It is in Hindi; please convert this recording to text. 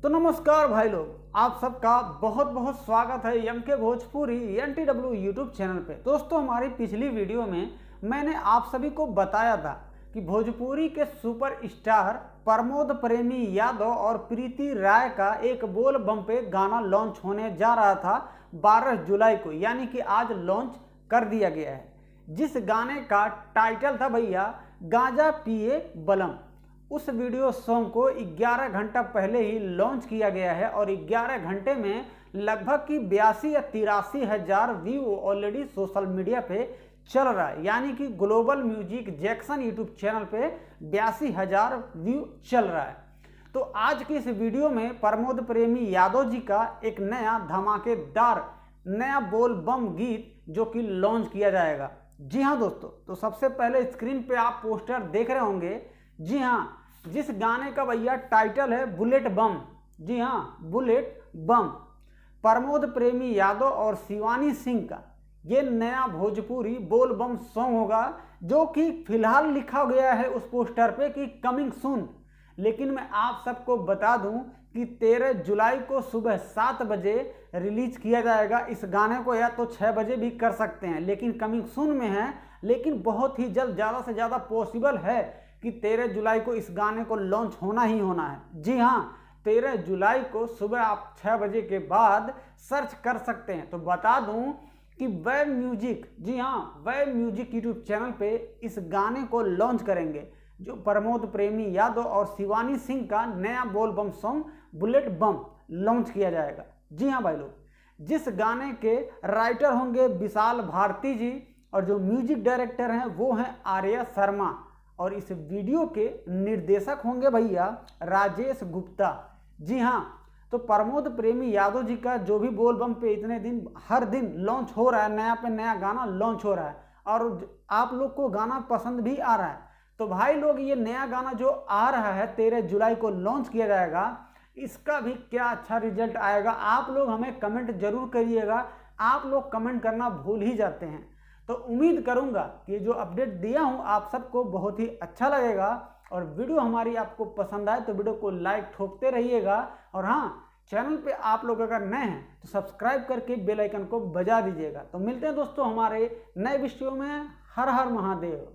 तो नमस्कार भाई लोग, आप सबका बहुत बहुत स्वागत है एम के भोजपुरी NTW यूट्यूब चैनल पे। दोस्तों, हमारी पिछली वीडियो में मैंने आप सभी को बताया था कि भोजपुरी के सुपर स्टार प्रमोद प्रेमी यादव और प्रीति राय का एक बोल बम पे गाना लॉन्च होने जा रहा था 12 जुलाई को, यानी कि आज लॉन्च कर दिया गया है। जिस गाने का टाइटल था भैया गांजा पिए बलम। उस वीडियो सॉन्ग को 11 घंटा पहले ही लॉन्च किया गया है और 11 घंटे में लगभग की 82 या 83 हजार व्यू ऑलरेडी सोशल मीडिया पे चल रहा है, यानी कि global music Jackson YouTube channel पे 82 हजार व्यू चल रहा है। तो आज की इस वीडियो में प्रमोद प्रेमी यादव जी का एक नया धमाकेदार नया बोल बम गीत जो कि लॉन्च किया जाएगा। जी हाँ दोस्तों, तो सबसे पहले स्क्रीन पे आप पोस्टर देख रहे होंगे। जी हाँ, जिस गाने का भैया टाइटल है बुलेट बम। जी हाँ, बुलेट बम प्रमोद प्रेमी यादव और शिवानी सिंह का ये नया भोजपुरी बोल बम सॉन्ग होगा, जो कि फिलहाल लिखा गया है उस पोस्टर पे कि कमिंग सून। लेकिन मैं आप सबको बता दूं कि 13 जुलाई को सुबह 7 बजे रिलीज किया जाएगा इस गाने को, या तो 6 बजे भी कर सकते हैं, लेकिन कमिंग सून में है। लेकिन बहुत ही जल्द, ज़्यादा से ज़्यादा पॉसिबल है कि 13 जुलाई को इस गाने को लॉन्च होना ही होना है। जी हाँ, 13 जुलाई को सुबह आप 6 बजे के बाद सर्च कर सकते हैं। तो बता दूं कि वेब म्यूजिक, जी हाँ, वेब म्यूजिक यूट्यूब चैनल पे इस गाने को लॉन्च करेंगे, जो प्रमोद प्रेमी यादव और शिवानी सिंह का नया बोल बम सॉन्ग बुलेट बम लॉन्च किया जाएगा। जी हाँ भाई लोग, जिस गाने के राइटर होंगे विशाल भारती जी और जो म्यूजिक डायरेक्टर हैं वो हैं आर्या शर्मा, और इस वीडियो के निर्देशक होंगे भैया राजेश गुप्ता। जी हाँ, तो प्रमोद प्रेमी यादव जी का जो भी बोल बम पे इतने दिन हर दिन लॉन्च हो रहा है, नया पे नया गाना लॉन्च हो रहा है, और आप लोग को गाना पसंद भी आ रहा है। तो भाई लोग, ये नया गाना जो आ रहा है 13 जुलाई को लॉन्च किया जाएगा, इसका भी क्या अच्छा रिजल्ट आएगा आप लोग हमें कमेंट जरूर करिएगा। आप लोग कमेंट करना भूल ही जाते हैं। तो उम्मीद करूंगा कि जो अपडेट दिया हूं आप सबको बहुत ही अच्छा लगेगा, और वीडियो हमारी आपको पसंद आए तो वीडियो को लाइक ठोकते रहिएगा। और हाँ, चैनल पे आप लोग अगर नए हैं तो सब्सक्राइब करके बेल आइकन को बजा दीजिएगा। तो मिलते हैं दोस्तों हमारे नए वीडियो में। हर हर महादेव।